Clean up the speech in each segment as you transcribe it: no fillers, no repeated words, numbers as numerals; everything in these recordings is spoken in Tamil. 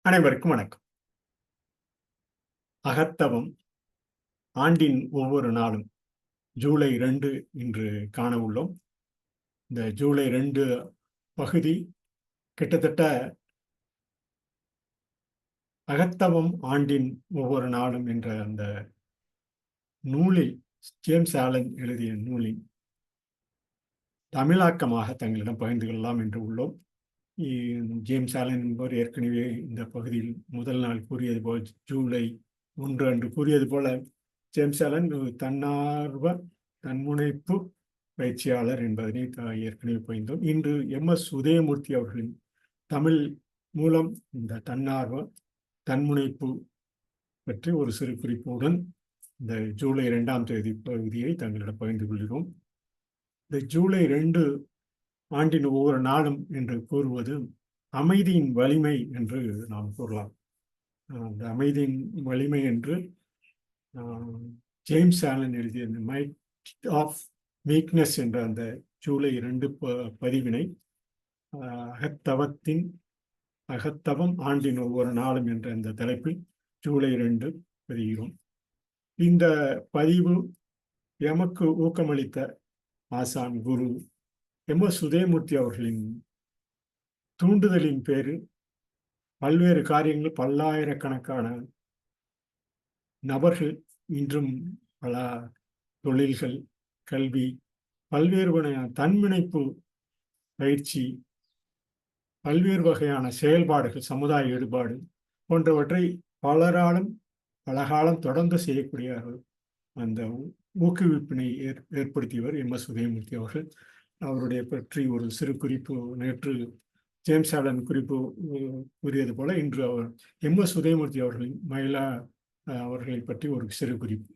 அனைவருக்கும் வணக்கம். அகத்தவம் ஆண்டின் ஒவ்வொரு நாளும் ஜூலை 2 இன்று காண உள்ளோம். இந்த ஜூலை 2 பகுதி கிட்டத்தட்ட அகத்தவம் ஆண்டின் ஒவ்வொரு நாளும் என்ற அந்த நூலில் ஜேம்ஸ் ஆலன் எழுதிய நூலின் தமிழாக்கமாக தங்களிடம் பகிர்ந்து கொள்ளலாம் என்று உள்ளோம். ஜேம்ஸ் ஆலன் என்பவர் ஏற்கனவே இந்த பகுதியில் முதல் நாள் கூறியது போல் ஜூலை 1 அன்று கூறியது போல ஜேம்ஸ் ஆலன் தன்னார்வ தன்முனைப்பு பயிற்சியாளர் என்பதனை ஏற்கனவே பகிர்ந்தோம். இன்று MS உதயமூர்த்தி அவர்களின் தமிழ் மூலம் இந்த தன்னார்வ தன்முனைப்பு பற்றி ஒரு சிறு குறிப்புடன் இந்த ஜூலை 2ஆம் தேதி பகுதியை தங்களிடம் பகிர்ந்து கொள்கிறோம். இந்த ஜூலை 2 ஆண்டின் ஒவ்வொரு நாளும் என்று கூறுவது அமைதியின் வலிமை என்று நாம் கூறலாம். அந்த அமைதியின் வலிமை என்று ஜேம்ஸ் ஆலன் எழுதிய மைட் ஆஃப் மீக்னஸ் என்ற அந்த ஜூலை 2 பதிவினை அகத்தவம் ஆண்டின் ஒவ்வொரு நாளும் என்ற இந்த தலைப்பில் ஜூலை 2 பதிகிறோம். இந்த பதிவு எமக்கு ஊக்கமளித்த ஆசான் குரு MS உதயமூர்த்தி அவர்களின் தூண்டுதலின் பேரில் பல்வேறு காரியங்கள் பல்லாயிரக்கணக்கான நபர்கள் இன்றும் பல தொழில்கள், கல்வி, பல்வேறு வகையான தன்முனைப்பு பயிற்சி, பல்வேறு வகையான செயல்பாடுகள், சமுதாய ஈடுபாடு போன்றவற்றை பலராலும் பலகாலம் தொடர்ந்து செய்யக்கூடிய அந்த ஊக்குவிப்பினை ஏற்படுத்தியவர் MS உதயமூர்த்தி அவர்கள். அவருடைய பற்றி ஒரு சிறு குறிப்பு நேற்று ஜேம்ஸ் ஆலன் குறிப்பு கூறியது போல இன்று அவர் MS உதயமூர்த்தி அவர்களின் அவர்களை பற்றி ஒரு சிறு குறிப்பு.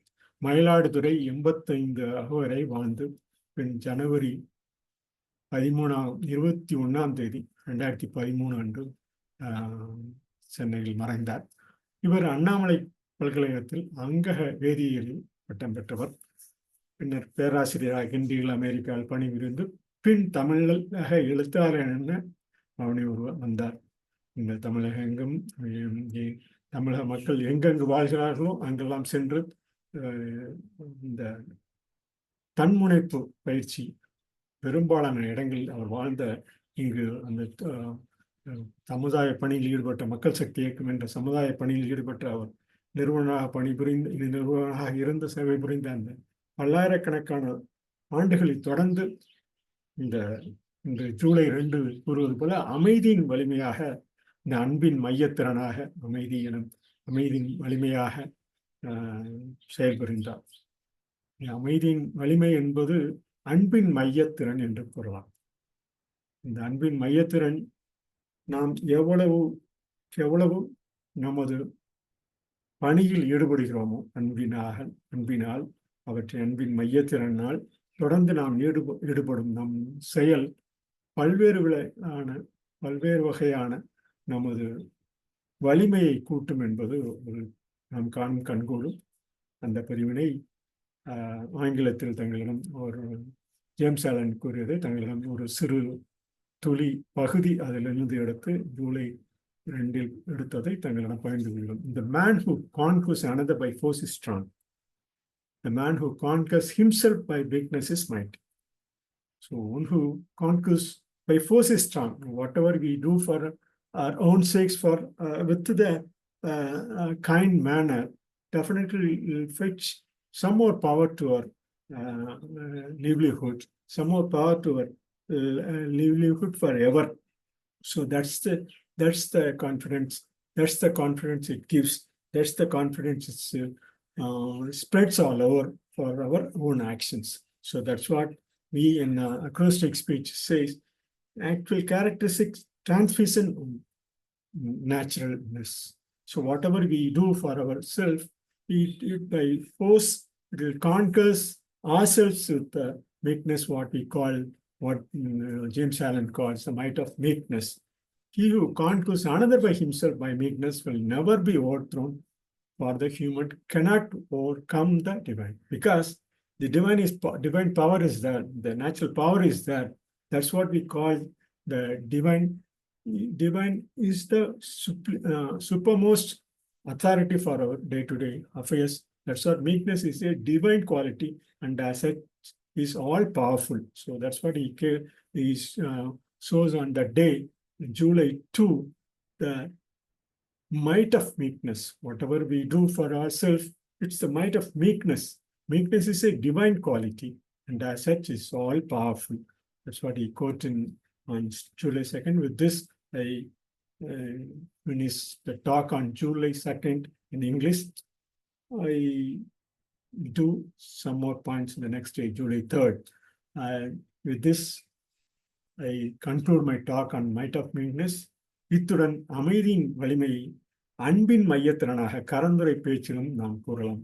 மயிலாடுதுறை 85 வரை வாழ்ந்து பின் ஜனவரி 21ஆம் தேதி 2013 அன்று சென்னையில் மறைந்தார். இவர் அண்ணாமலை பல்கலைக்கழகத்தில் அங்கக வேதியியலில் பட்டம் பெற்றவர். பின்னர் பேராசிரியராக ஹிந்தியில் அமெரிக்காவில் பணிபுரிந்து பின் தமிழக எழுத்தாளர் என அவனை வந்தார். இந்த தமிழகம் எங்கும் தமிழக மக்கள் எங்கெங்கு வாழ்கிறார்களோ அங்கெல்லாம் சென்று இந்த தன்முனைப்பு பயிற்சி பெரும்பாலான இடங்களில் அவர் வாழ்ந்த இங்கு அந்த சமுதாய பணியில் ஈடுபட்ட மக்கள் சக்தி இயக்கம் என்ற சமுதாய பணியில் ஈடுபட்ட அவர் நிறுவனராக இருந்து சேவை புரிந்த அந்த பல்லாயிரக்கணக்கான ஆண்டுகளை தொடர்ந்து இந்த ஜூலை 2 கூறுவது போல அமைதியின் வலிமையாக, இந்த அன்பின் மையத்திறனாக அமைதியின் வலிமையாக செயல்புரிந்தார். அமைதியின் வலிமை என்பது அன்பின் மையத்திறன் என்று கூறலாம். இந்த அன்பின் மையத்திறன் நாம் எவ்வளவு நமது பணியில் ஈடுபடுகிறோமோ அன்பினால் அவற்றை அன்பின் மையத்திறனால் தொடர்ந்து நாம் ஈடுபடும் நம் செயல் பல்வேறு வகையான நமது வலிமையை கூட்டும் என்பது நாம் காணும் கண்கூடும். அந்த பிரிவினை ஆங்கிலத்தில் தங்களிடம் ஒரு ஜேம்ஸ் ஆலன் கூறியதை தங்களிடம் ஒரு சிறு துளி பகுதி அதிலிருந்து எடுத்து ஜூலை 2 எடுத்ததை தங்களிடம் பகிர்ந்து கொள்கிறோம். The man who conquers another by force is strong. The man who conquers himself by weakness is mighty. So one who conquers by force is strong. Whatever we do for our own sakes, with the kind manner, definitely will fetch some more power to our livelihood, some more power to our livelihood forever. So that's the confidence. That's the confidence it gives. That's the confidence it spreads all over for our own actions. So that's what we in acrostic speech says. Actual characteristics transmission naturalness. So whatever we do for ourselves, it by force it will conquer ourselves with the meekness, what James Allen calls the might of meekness. He who conquers another by himself by meekness will never be overthrown, for the human cannot overcome the divine, because the divine power is there, the natural power is there. That's what we call the divine Divine is the supermost authority for our day-to-day affairs. That's what meekness is, a divine quality, and as such is all powerful. So that's what he shows on the day, July 2, the might of meekness. Whatever we do for ourselves, it's the might of meekness. Meekness is a divine quality, and as such is all powerful. That's what he quoted on July 2nd. With this, I finish the talk on July 2nd in English. I do some more points in the next day, July 3rd. With this, I conclude my talk on might of meekness. இத்துடன் அமைதியின் வலிமையை அன்பின் மையத்திறனாக கரந்துரை பேச்சிலும் நாம் கூறலாம்.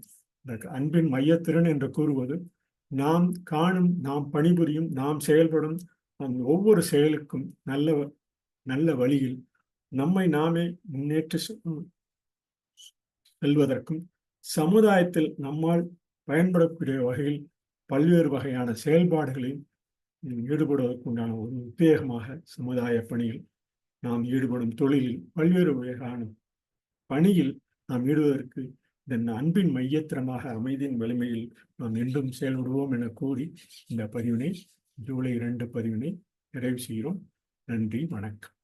அன்பின் மையத்திறன் என்று கூறுவது நாம் காணும், நாம் பணிபுரியும், நாம் செயல்படும் ஒவ்வொரு செயலுக்கும் நல்ல வழியில் நம்மை நாமே முன்னேற்றி செல்வதற்கும், சமுதாயத்தில் நம்மால் பயன்படக்கூடிய வகையில் பல்வேறு வகையான செயல்பாடுகளில் ஈடுபடுவதற்குண்டான ஒரு உத்வேகமாக சமுதாய பணியில் நாம் ஈடுபடும் தொழிலில் பல்வேறு வகையான பணியில் நாம் ஈடுவதற்கு இந்த அன்பின் மையத்திறமாக அமைதியின் வலிமையில் நாம் என்றும் செயல்படுவோம் என கூறி இந்த பதிவினை, ஜூலை 2 பதிவினை நிறைவு செய்கிறோம். நன்றி, வணக்கம்.